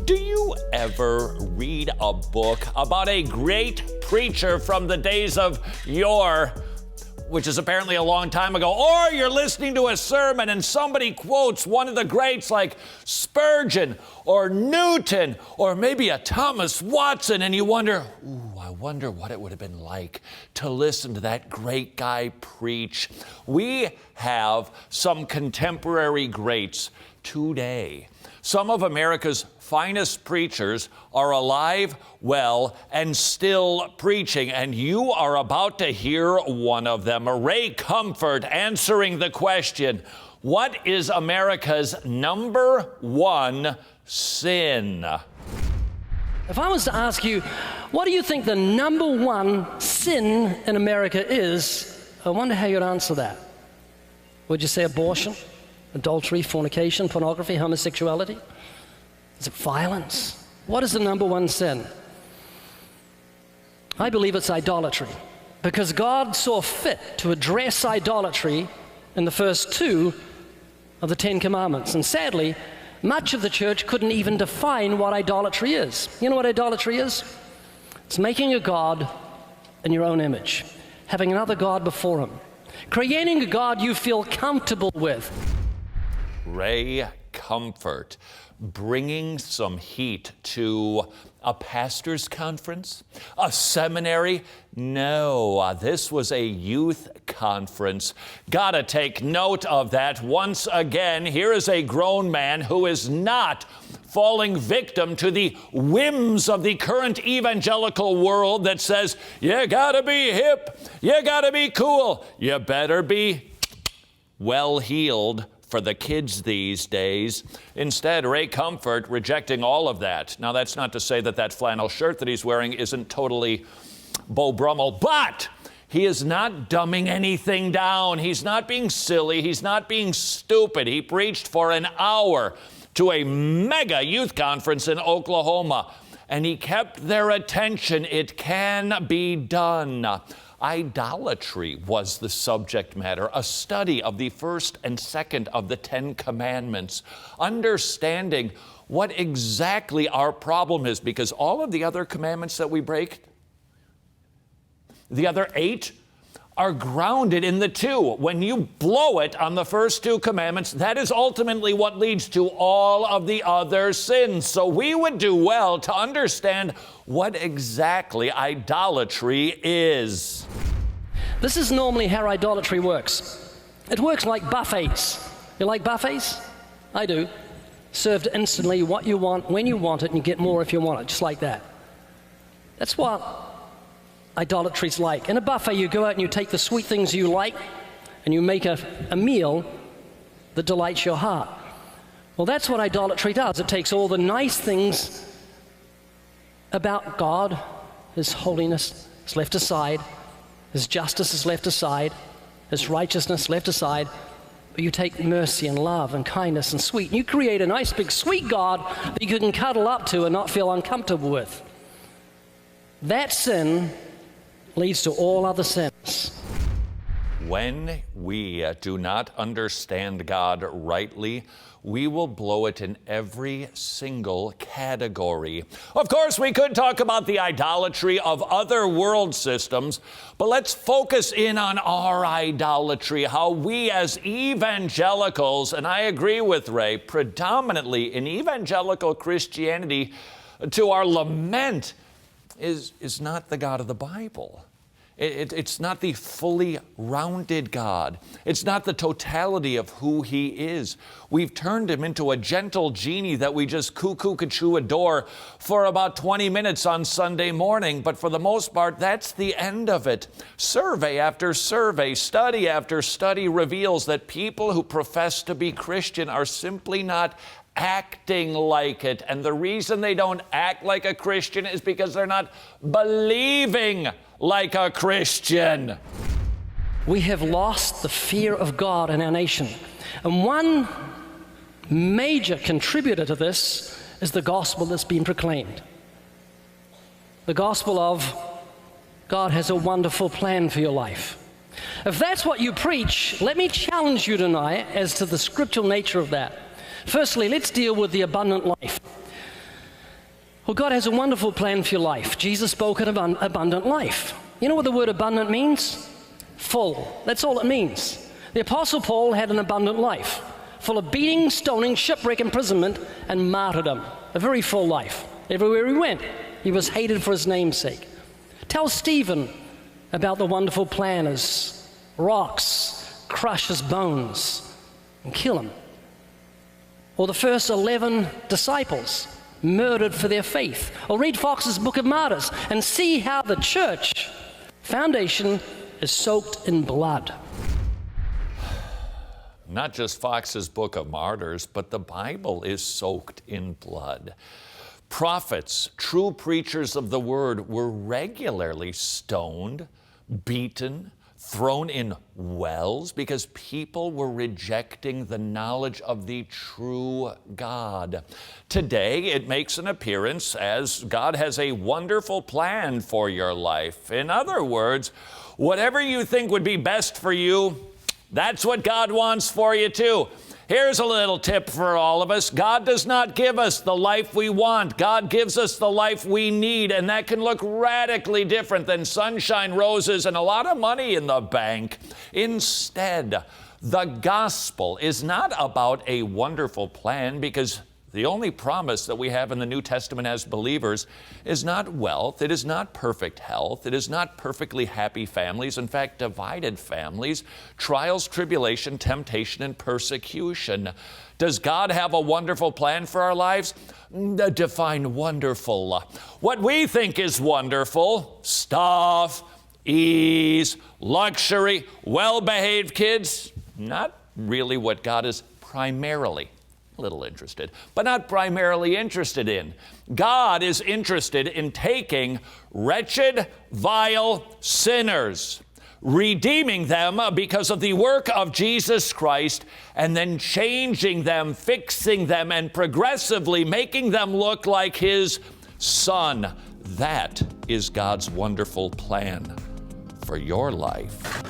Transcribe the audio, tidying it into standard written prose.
Do you ever read a book about a great preacher from the days of yore, which is apparently a long time ago, or you're listening to a sermon and somebody quotes one of the greats like Spurgeon or Newton or maybe a Thomas Watson, and you wonder, I wonder what it would have been like to listen to that great guy preach. We have some contemporary greats today. Some of America's finest preachers are alive, well, and still preaching, and you are about to hear one of them, Ray Comfort, answering the question, what is America's number one sin? If I was to ask you, what do you think the number one sin in America is, I wonder how you'd answer that. Would you say abortion, adultery, fornication, pornography, homosexuality? Is it violence? What is the number one sin? I believe it's idolatry, because God saw fit to address idolatry in the first two of the Ten Commandments. And sadly, much of the church couldn't even define what idolatry is. You know what idolatry is? It's making a god in your own image, having another god before him, creating a god you feel comfortable with. Ray Comfort, bringing some heat to a pastor's conference, a seminary. No, this was a youth conference. Gotta take note of that once again. Here is a grown man who is not falling victim to the whims of the current evangelical world that says, you gotta be hip, you gotta be cool, you better be well-heeled for the kids these days. Instead, Ray Comfort rejecting all of that. Now, that's not to say that that flannel shirt that he's wearing isn't totally Beau Brummel, but he is not dumbing anything down. He's not being silly. He's not being stupid. He preached for an hour to a mega youth conference in Oklahoma, and he kept their attention. It can be done. Idolatry was the subject matter, a study of the first and second of the Ten Commandments, understanding what exactly our problem is, because all of the other commandments that we break, the other 8, are grounded in the 2. When you blow it on the first 2 commandments, that is ultimately what leads to all of the other sins. So we would do well to understand what exactly idolatry is. This is normally how idolatry works. It works like buffets. You like buffets? I do. Served instantly, what you want, when you want it, and you get more if you want it, just like that. That's what idolatry's like. In a buffet, you go out and you take the sweet things you like, and you make a meal that delights your heart. Well, that's what idolatry does. It takes all the nice things about God, His holiness is left aside, His justice is left aside, His righteousness left aside, but you take mercy and love and kindness and sweet, and you create a nice big sweet God that you can cuddle up to and not feel uncomfortable with. That sin leads to all other sins. When we do not understand God rightly, we will blow it in every single category. Of course, we could talk about the idolatry of other world systems, but let's focus in on our idolatry, how we as evangelicals, and I agree with Ray, predominantly in evangelical Christianity, to our lament, is not the God of the Bible. It's not the fully rounded God. It's not the totality of who He is. We've turned Him into a gentle genie that we just cuckoo-ca-choo adore for about 20 minutes on Sunday morning, but for the most part, that's the end of it. Survey after survey, study after study reveals that people who profess to be Christian are simply not acting like it. And the reason they don't act like a Christian is because they're not believing like a Christian. We have lost the fear of God in our nation. And one major contributor to this is the gospel that's been proclaimed. The gospel of God has a wonderful plan for your life. If that's what you preach, let me challenge you tonight as to the scriptural nature of that. Firstly, let's deal with the abundant life. Well, God has a wonderful plan for your life. Jesus spoke of abundant life. You know what the word abundant means? Full. That's all it means. The Apostle Paul had an abundant life, full of beating, stoning, shipwreck, imprisonment, and martyrdom. A very full life. Everywhere he went, he was hated for his name's sake. Tell Stephen about the wonderful plan as rocks crush his bones and kill him. Or the first 11 disciples murdered for their faith. Or read Fox's Book of Martyrs and see how the church foundation is soaked in blood. Not just Fox's Book of Martyrs, but the Bible is soaked in blood. Prophets, true preachers of the word, were regularly stoned, beaten, thrown in wells because people were rejecting the knowledge of the true God. Today, it makes an appearance as God has a wonderful plan for your life. In other words, whatever you think would be best for you, that's what God wants for you too. Here's a little tip for all of us. God does not give us the life we want. God gives us the life we need, and that can look radically different than sunshine, roses, and a lot of money in the bank. Instead, the gospel is not about a wonderful plan, because the only promise that we have in the New Testament as believers is not wealth. It is not perfect health. It is not perfectly happy families. In fact, divided families, trials, tribulation, temptation, and persecution. Does God have a wonderful plan for our lives? Define wonderful. What we think is wonderful, stuff, ease, luxury, well-behaved kids, not really what God is primarily little interested, but not primarily interested in. God is interested in taking wretched, vile sinners, redeeming them because of the work of Jesus Christ, and then changing them, fixing them, and progressively making them look like His Son. That is God's wonderful plan for your life.